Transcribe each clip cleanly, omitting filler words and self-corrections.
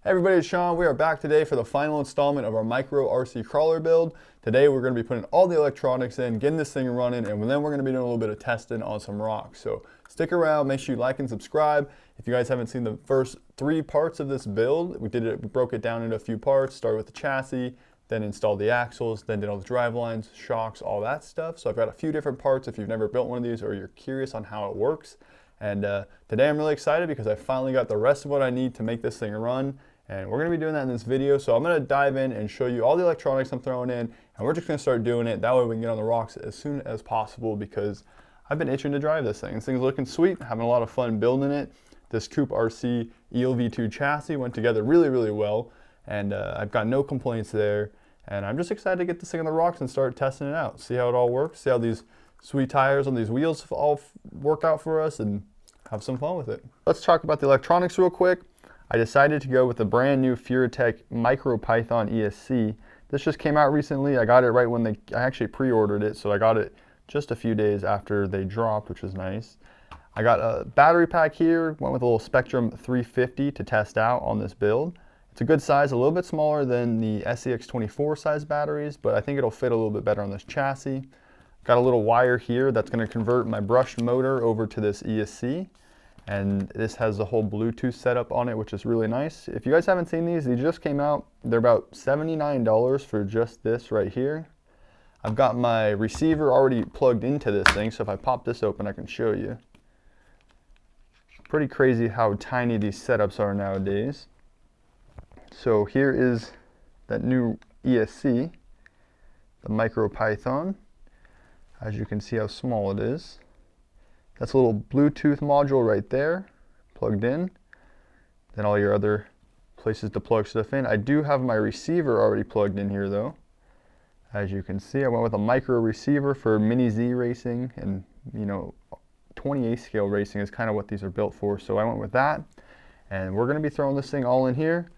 Hey everybody, it's Sean. We are back today for the final installment of our micro RC crawler build. Today we're going to be putting all the electronics in, getting this thing running, and then we're going to be doing a little bit of testing on some rocks. So stick around, make sure you like and subscribe. If you guys haven't seen the first 3 parts of this build, we broke it down into a few parts. Started with the chassis, then installed the axles, then did all the drive lines, shocks, all that stuff. So I've got a few different parts if you've never built one of these or you're curious on how it works. And today I'm really excited because I finally got the rest of what I need to make this thing run. And we're going to be doing that in this video. So I'm going to dive in and show you all the electronics I'm throwing in. And we're just going to start doing it. That way we can get on the rocks as soon as possible because I've been itching to drive this thing. This thing's looking sweet. Having a lot of fun building it. This Coupe RC ELV2 chassis went together really, really well. And I've got no complaints there. And I'm just excited to get this thing on the rocks and start testing it out. See how it all works. See how these sweet tires on these wheels all work out for us and have some fun with it. Let's talk about the electronics real quick. I decided to go with the brand new Furatech Micro Python ESC. This just came out recently. I got it right when I actually pre-ordered it, so I got it just a few days after they dropped, which was nice. I got a battery pack here, went with a little Spectrum 350 to test out on this build. It's a good size, a little bit smaller than the SCX24 size batteries, but I think it'll fit a little bit better on this chassis. Got a little wire here that's going to convert my brushed motor over to this ESC. And this has the whole Bluetooth setup on it, which is really nice. If you guys haven't seen these just came out. They're about $79 for just this right here. I've got my receiver already plugged into this thing, so if I pop this open, I can show you. Pretty crazy how tiny these setups are nowadays. So here is that new ESC, the Micro Python. As you can see how small it is. That's a little Bluetooth module right there, plugged in. Then all your other places to plug stuff in. I do have my receiver already plugged in here though. As you can see, I went with a micro receiver for mini Z racing, and 28 scale racing is kind of what these are built for. So I went with that, and we're going to be throwing this thing all in here.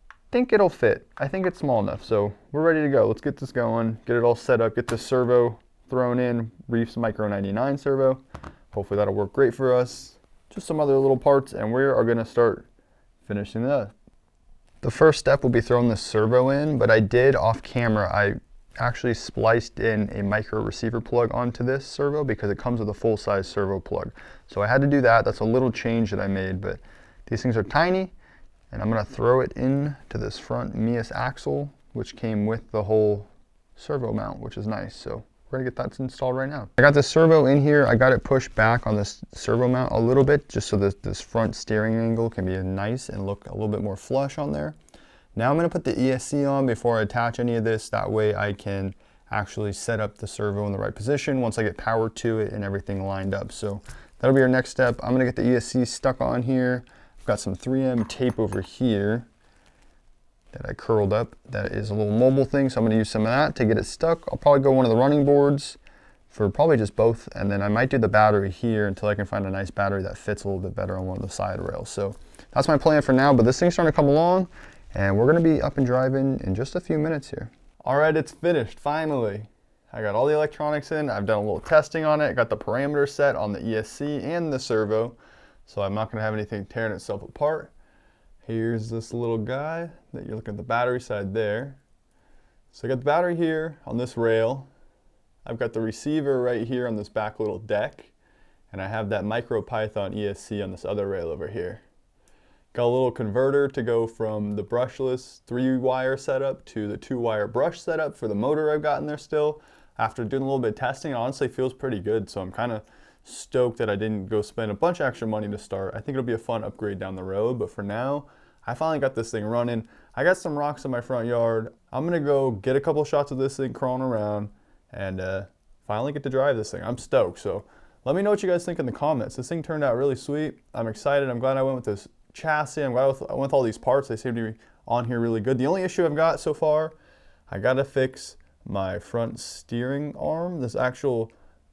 I think it'll fit. I think it's small enough, so we're ready to go. Let's get this going, get it all set up, get this servo thrown in, Reef's Micro 99 servo. Hopefully that'll work great for us. Just some other little parts, and we are going to start finishing that. The first step will be throwing this servo in, but I did off camera, I actually spliced in a micro receiver plug onto this servo because it comes with a full size servo plug. So I had to do that. That's a little change that I made, but these things are tiny, and I'm going to throw it in to this front Mias axle, which came with the whole servo mount, which is nice. So we're gonna get that installed right now. I got this servo in here. I got it pushed back on this servo mount a little bit just so that this front steering angle can be nice and look a little bit more flush on there. Now I'm gonna put the ESC on before I attach any of this. That way I can actually set up the servo in the right position once I get power to it and everything lined up. So that'll be our next step. I'm gonna get the ESC stuck on here. I've got some 3M tape over here that I curled up. That is a little mobile thing, so I'm gonna use some of that to get it stuck. I'll probably go one of the running boards for probably just both, and then I might do the battery here until I can find a nice battery that fits a little bit better on one of the side rails. So that's my plan for now, but this thing's starting to come along, and we're gonna be up and driving in just a few minutes here. All right, it's finished, finally. I got all the electronics in, I've done a little testing on it, I got the parameter set on the ESC and the servo, so I'm not gonna have anything tearing itself apart. Here's this little guy that you're looking at the battery side there. So I got the battery here on this rail. I've got the receiver right here on this back little deck. And I have that Micro Python ESC on this other rail over here. Got a little converter to go from the brushless 3-wire setup to the 2-wire brush setup for the motor I've got in there still. After doing a little bit of testing, it honestly feels pretty good. So I'm kind of stoked that I didn't go spend a bunch of extra money to start. I think it'll be a fun upgrade down the road, but for now, I finally got this thing running. I got some rocks in my front yard. I'm gonna go get a couple shots of this thing crawling around and finally get to drive this thing. I'm stoked, so let me know what you guys think in the comments. This thing turned out really sweet. I'm excited. I'm glad I went with this chassis. I'm glad I went with all these parts. They seem to be on here really good. The only issue I've got so far, I gotta fix my front steering arm, this actual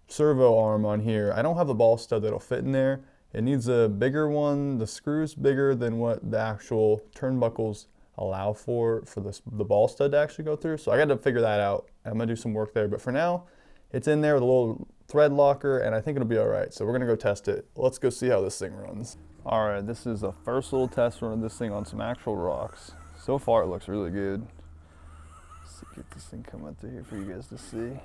servo arm on here. I don't have the ball stud that'll fit in there. It needs a bigger one. The screw's bigger than what the actual turnbuckles allow for the ball stud to actually go through. So I got to figure that out. I'm gonna do some work there, but for now, it's in there with a little thread locker, and I think it'll be all right. So we're gonna go test it. Let's go see how this thing runs. All right, this is the first little test run of this thing on some actual rocks. So far, it looks really good. Let's see, get this thing come up through here for you guys to see.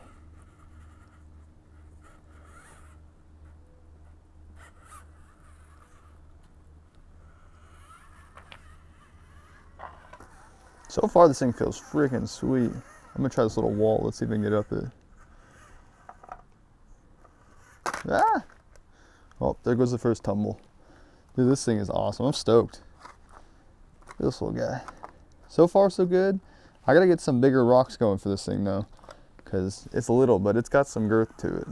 So far, this thing feels freaking sweet. I'm gonna try this little wall. Let's see if we can get up it. Ah! Oh, there goes the first tumble. Dude, this thing is awesome. I'm stoked. This little guy. So far, so good. I gotta get some bigger rocks going for this thing though, because it's little, but it's got some girth to it.